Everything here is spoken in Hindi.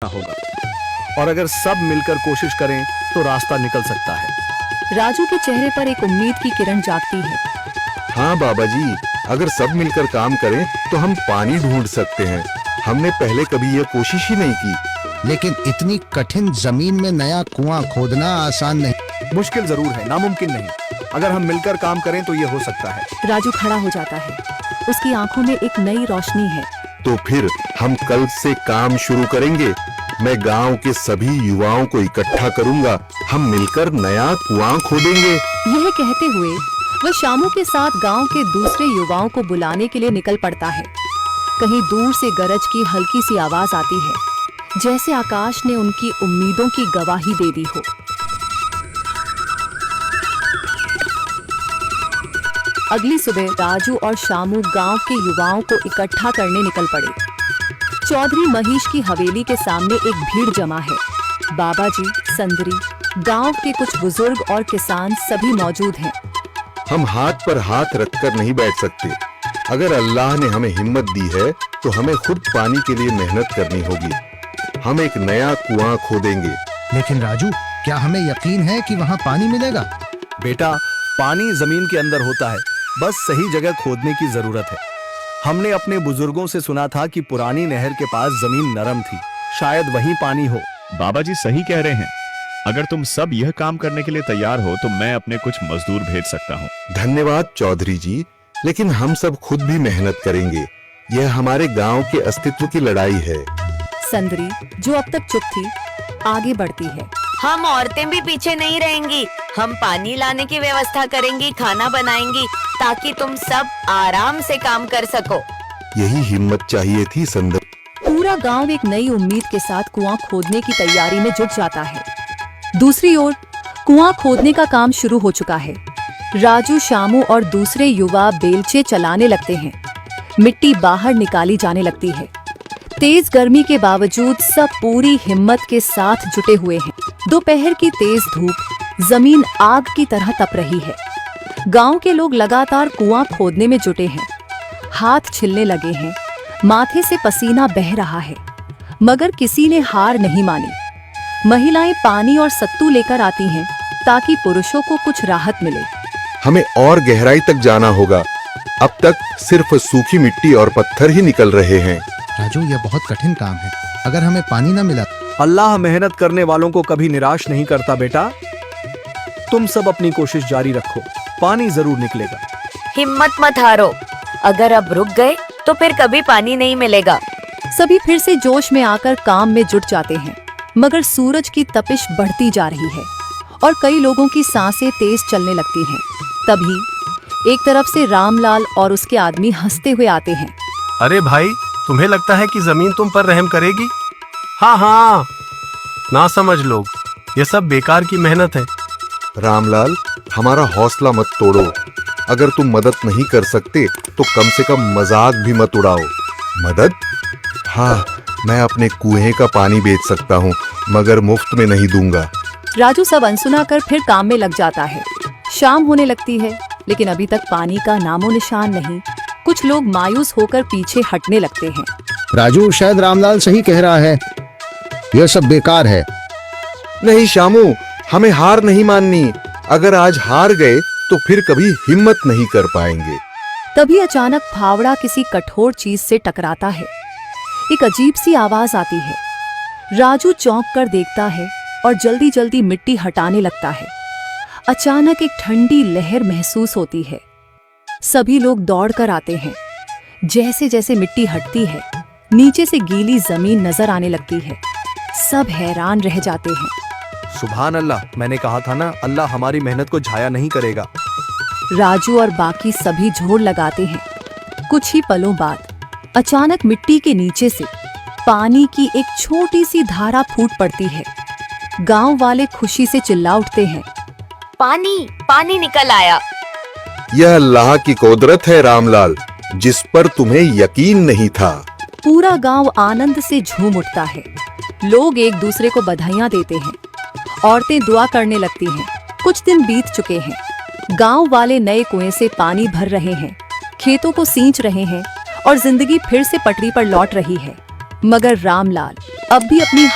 होगा और अगर सब मिलकर कोशिश करें तो रास्ता निकल सकता है। राजू के चेहरे पर एक उम्मीद की किरण जागती है। हाँ बाबा जी, अगर सब मिलकर काम करें तो हम पानी ढूंढ सकते हैं। हमने पहले कभी यह कोशिश ही नहीं की। लेकिन इतनी कठिन जमीन में नया कुआं खोदना आसान नहीं। मुश्किल जरूर है, नामुमकिन नहीं। अगर हम मिलकर काम करें तो ये हो सकता है। राजू खड़ा हो जाता है। उसकी आंखों में एक नई रोशनी है। तो फिर हम कल से काम शुरू करेंगे। मैं गांव के सभी युवाओं को इकट्ठा करूंगा। हम मिलकर नया कुआं खोदेंगे। यह कहते हुए वह शामू के साथ गांव के दूसरे युवाओं को बुलाने के लिए निकल पड़ता है। कहीं दूर से गरज की हल्की सी आवाज आती है, जैसे आकाश ने उनकी उम्मीदों की गवाही दे दी हो। अगली सुबह राजू और शामू गांव के युवाओं को इकट्ठा करने निकल पड़े। चौधरी महेश की हवेली के सामने एक भीड़ जमा है। बाबा जी, संदरी, गांव के कुछ बुजुर्ग और किसान सभी मौजूद हैं। हम हाथ पर हाथ रखकर नहीं बैठ सकते। अगर अल्लाह ने हमें हिम्मत दी है तो हमें खुद पानी के लिए मेहनत करनी होगी। हम एक नया कुआं खोदेंगे। लेकिन राजू, क्या हमें यकीन है कि वहाँ पानी मिलेगा? बेटा, पानी जमीन के अंदर होता है, बस सही जगह खोदने की जरूरत है। हमने अपने बुजुर्गों से सुना था कि पुरानी नहर के पास जमीन नरम थी, शायद वहीं पानी हो। बाबा जी सही कह रहे हैं। अगर तुम सब यह काम करने के लिए तैयार हो तो मैं अपने कुछ मजदूर भेज सकता हूँ। धन्यवाद चौधरी जी, लेकिन हम सब खुद भी मेहनत करेंगे। यह हमारे गांव के अस्तित्व की लड़ाई है। संदरी, जो अब तक चुप थी, आगे बढ़ती है। हम औरतें भी पीछे नहीं रहेंगी। हम पानी लाने की व्यवस्था करेंगी, खाना बनाएंगी, ताकि तुम सब आराम से काम कर सको। यही हिम्मत चाहिए थी संदर। पूरा गांव एक नई उम्मीद के साथ कुआं खोदने की तैयारी में जुट जाता है। दूसरी ओर कुआं खोदने का काम शुरू हो चुका है। राजू, शामू और दूसरे युवा बेलचे चलाने लगते हैं। मिट्टी बाहर निकाली जाने लगती है। तेज गर्मी के बावजूद सब पूरी हिम्मत के साथ जुटे हुए हैं। दोपहर की तेज धूप जमीन आग की तरह तप रही है। गांव के लोग लगातार कुआं खोदने में जुटे हैं। हाथ छिलने लगे हैं, माथे से पसीना बह रहा है, मगर किसी ने हार नहीं मानी। महिलाएं पानी और सत्तू लेकर आती हैं ताकि पुरुषों को कुछ राहत मिले। हमें और गहराई तक जाना होगा। अब तक सिर्फ सूखी मिट्टी और पत्थर ही निकल रहे हैं। राजू, यह बहुत कठिन काम है। अगर हमें पानी न मिला। अल्लाह मेहनत करने वालों को कभी निराश नहीं करता बेटा। तुम सब अपनी कोशिश जारी रखो, पानी जरूर निकलेगा। हिम्मत मत हारो। अगर अब रुक गए तो फिर कभी पानी नहीं मिलेगा। सभी फिर से जोश में आकर काम में जुट जाते हैं, मगर सूरज की तपिश बढ़ती जा रही है और कई लोगों की सांसें तेज चलने लगती हैं। तभी एक तरफ से रामलाल और उसके आदमी हंसते हुए आते हैं। अरे भाई, तुम्हें लगता है कि जमीन तुम पर रहम करेगी? हाँ हाँ, ना समझ लोग, ये सब बेकार की मेहनत है। रामलाल, हमारा हौसला मत तोड़ो। अगर तुम मदद नहीं कर सकते तो कम से कम मजाक भी मत उड़ाओ। मदद? हाँ, मैं अपने कुएं का पानी बेच सकता हूँ, मगर मुफ्त में नहीं दूंगा। राजू सब अनसुना कर फिर काम में लग जाता है। शाम होने लगती है, लेकिन अभी तक पानी का नामो निशान नहीं। कुछ लोग मायूस होकर पीछे हटने लगते हैं। राजू, शायद रामलाल सही कह रहा है। यह सब बेकार है। नहीं शामू, हमें हार नहीं माननी। अगर आज हार गए तो फिर कभी हिम्मत नहीं कर पाएंगे। तभी अचानक फावड़ा किसी कठोर चीज से टकराता है। एक अजीब सी आवाज आती है। राजू चौंक कर देखता है और जल्दी जल्दी मिट्टी हटाने लगता है। अचानक एक ठंडी लहर महसूस होती है। सभी लोग दौड़ कर आते हैं। जैसे जैसे मिट्टी हटती है, नीचे से गीली जमीन नजर आने लगती है। सब हैरान रह जाते हैं। सुभान अल्लाह, मैंने कहा था ना, अल्लाह हमारी मेहनत को जाया नहीं करेगा। राजू और बाकी सभी जोर लगाते हैं। कुछ ही पलों बाद अचानक मिट्टी के नीचे से पानी की एक छोटी सी धारा फूट पड़ती है। गांव वाले खुशी से चिल्ला उठते हैं। पानी पानी निकल आया। यह अल्लाह की कुदरत है रामलाल, जिस पर तुम्हें यकीन नहीं था। पूरा गांव आनंद से झूम उठता है। लोग एक दूसरे को बधाइयां देते हैं। औरतें दुआ करने लगती हैं। कुछ दिन बीत चुके हैं। गांव वाले नए कुएं से पानी भर रहे हैं, खेतों को सींच रहे हैं और जिंदगी फिर से पटरी पर लौट रही है। मगर रामलाल अब भी अपनी